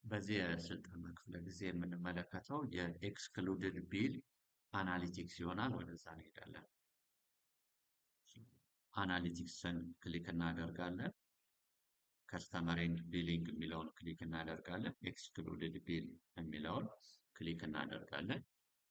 በዚህ የስልጠና ክፍለ ጊዜ የምንመለከተው የኤክስክሉድድ ቢል አናሊቲክስ ይሆናል። ወደዛ እንሄዳለን። አናሊቲክስን ክሊክ እናደርጋለን። ከስተመር ኤንድ ቢሊንግ የሚለውን ክሊክ እናደርጋለን። ኤክስክሉድድ ቢል የሚለውን ክሊክ እናደርጋለን።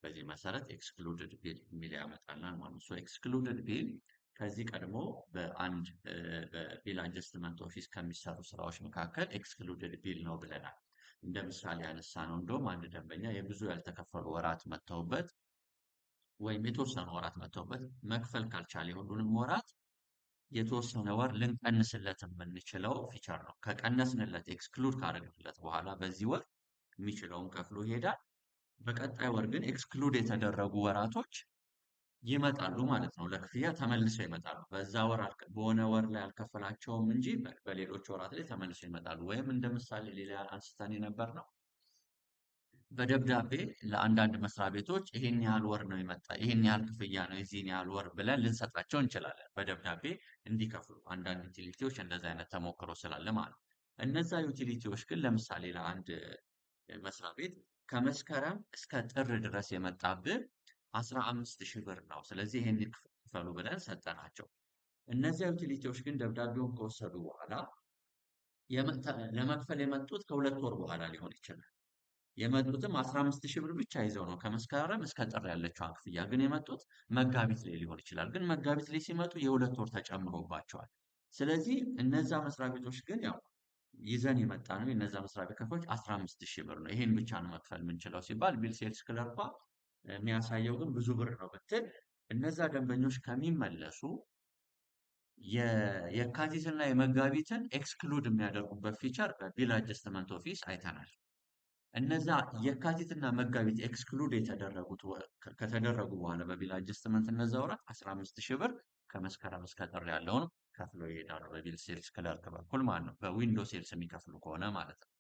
በዚህ መሰረት ኤክስክሉድድ ቢል የሚል ያመጣልናል ማለት ነው። ኤክስክሉድድ ቢል ከዚህ ቀድሞ በቢል አጀስትመንት ኦፊስ ከሚሰሩ ስራዎች መካከል ኤክስክሉድድ ቢል ነው ብለናል። እንደ ምሳሌ ያነሳ ነው። እንደውም አንድ ደንበኛ የብዙ ያልተከፈሉ ወራት መጥተውበት ወይም የተወሰኑ ወራት መጥተውበት መክፈል ካልቻለ የሁሉንም ወራት የተወሰነ ወር ልንቀንስለት የምንችለው ፊቸር ነው። ከቀነስንለት ኤክስክሉድ ካደረግንለት በኋላ በዚህ ወር የሚችለውን ከፍሎ ይሄዳል። በቀጣይ ወር ግን ኤክስክሉድ የተደረጉ ወራቶች ይመጣሉ ማለት ነው። ለክፍያ ተመልሰው ይመጣሉ። በሆነ ወር ላይ አልከፈላቸውም እንጂ በሌሎች ወራት ላይ ተመልሰው ይመጣሉ። ወይም እንደ ምሳሌ ሌላ አንስተን የነበር ነው። በደብዳቤ ለአንዳንድ መስሪያ ቤቶች ይሄን ያህል ወር ነው የመጣ ይሄን ያህል ክፍያ ነው የዚህን ያህል ወር ብለን ልንሰጣቸው እንችላለን። በደብዳቤ እንዲከፍሉ አንዳንድ ዩቲሊቲዎች እንደዛ አይነት ተሞክሮ ስላለ ማለት ነው። እነዛ ዩቲሊቲዎች ግን ለምሳሌ ለአንድ መስሪያ ቤት ከመስከረም እስከ ጥር ድረስ የመጣብን 15,000 ብር ነው። ስለዚህ ይሄን ክፈሉ ብለን ሰጠናቸው። እነዚያ ዩቲሊቲዎች ግን ደብዳቤውን ከወሰዱ በኋላ ለመክፈል የመጡት ከሁለት ወር በኋላ ሊሆን ይችላል። የመጡትም 15,000 ብር ብቻ ይዘው ነው። ከመስከረም እስከ ጥር ያለችዋን ክፍያ ግን የመጡት መጋቢት ላይ ሊሆን ይችላል። ግን መጋቢት ላይ ሲመጡ የሁለት ወር ተጨምሮባቸዋል። ስለዚህ እነዛ መስሪያ ቤቶች ግን ያው ይዘን የመጣ ነው የነዛ መስሪያ ቤት ከፋዮች 15,000 ብር ነው። ይሄን ብቻ ነው መክፈል የምንችለው ሲባል ቢል ሴልስ ክለርኳ የሚያሳየው ግን ብዙ ብር ነው ብትል እነዛ ደንበኞች ከሚመለሱ የካቲትና የመጋቢትን ኤክስክሉድ የሚያደርጉበት ፊቸር በቢል አጀስትመንት ኦፊስ አይተናል። እነዛ የካቲትና መጋቢት ኤክስክሉድ ከተደረጉ በኋላ በቢል አጀስትመንት እነዛ ወራት 15,000 ብር ከመስከረም እስከ ጥር ያለውን ከፍለው ይሄዳሉ። በቢል ሴልስ ክለርክ በኩል ማለት ነው። በዊንዶ ሴልስ የሚከፍሉ ከሆነ ማለት ነው።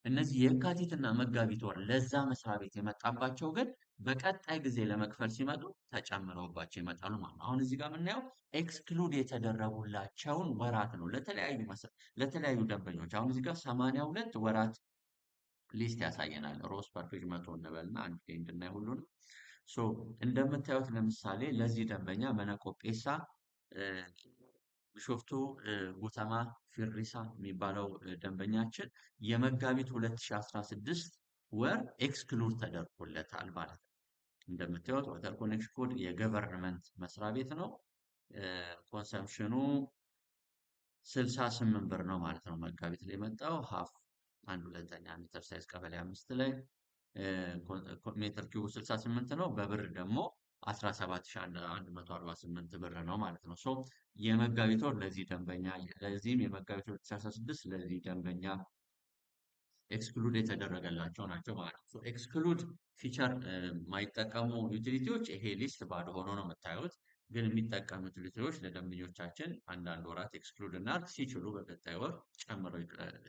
እነዚህ የካቲትና መጋቢት ወር ለዛ መስሪያ ቤት የመጣባቸው ግን በቀጣይ ጊዜ ለመክፈል ሲመጡ ተጨምረውባቸው ይመጣሉ ማለት ነው። አሁን እዚህ ጋር የምናየው ኤክስክሉድ የተደረጉላቸውን ወራት ነው ለተለያዩ ደንበኞች። አሁን እዚህ ጋር 82 ወራት ሊስት ያሳየናል። ሮስ ፐርፔጅ 100 እንበልና አንድ ላይ እንድናይ ሁሉንም። እንደምታዩት ለምሳሌ ለዚህ ደንበኛ መነቆጴሳ ቢሾፍቱ ጉተማ ፊሪሳ የሚባለው ደንበኛችን የመጋቢት 2016 ወር ኤክስክሉድ ተደርጎለታል ማለት ነው። እንደምታዩት ወተር ኮኔክሽን ኮድ የገቨርንመንት መስሪያ ቤት ነው። ኮንሰምፕሽኑ 68 ብር ነው ማለት ነው። መጋቢት ላይ የመጣው ሀፍ 1/2 ሜትር ሳይዝ ቀበሌ 5 ላይ ሜትር ኪዩብ 68 ነው። በብር ደግሞ 17,148 ብር ነው ማለት ነው። የመጋቢት ወር ለዚህ ደንበኛ ለዚህም የመጋቢት 2016 ለዚህ ደንበኛ ኤክስክሉድ የተደረገላቸው ናቸው ማለት ነው። ኤክስክሉድ ፊቸር የማይጠቀሙ ዩቲሊቲዎች ይሄ ሊስት ባዶ ሆኖ ነው የምታዩት። ግን የሚጠቀሙ ዩቲሊቲዎች ለደንበኞቻችን አንዳንድ ወራት ኤክስክሉድ እና ሲችሉ በቀጣይ ወር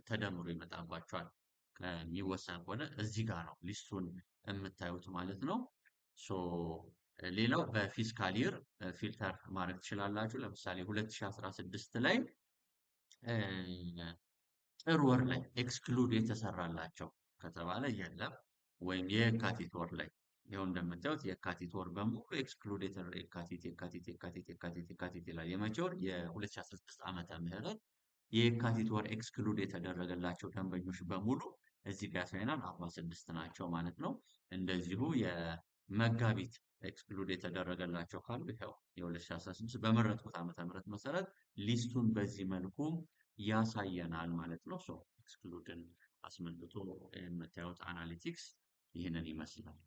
ተደምሮ ይመጣባቸዋል። የሚወሰን ከሆነ እዚህ ጋር ነው ሊስቱን የምታዩት ማለት ነው። ሌላው በፊስካል ይር ፊልተር ማድረግ ትችላላችሁ። ለምሳሌ 2016 ላይ ጥር ወር ላይ ኤክስክሉድ የተሰራላቸው ከተባለ የለም። ወይም የካቲት ወር ላይ ይኸው እንደምታዩት የካቲት ወር በሙሉ ኤክስክሉድ የካቲት ይላል። የመቼ ወር? የ2016 ዓመተ ምህረት የካቲት ወር ኤክስክሉድ የተደረገላቸው ደንበኞች በሙሉ እዚህ ጋር ያሳየናል። 46 ናቸው ማለት ነው። እንደዚሁ የመጋቢት ኤክስክሉድ የተደረገላቸው ካሉ ይኸው የ2016 በመረጥኩት ዓመተ ምህረት መሰረት ሊስቱን በዚህ መልኩ ያሳየናል ማለት ነው። ኤክስክሉድን አስመልክቶ የምታዩት አናሊቲክስ ይህንን ይመስላል።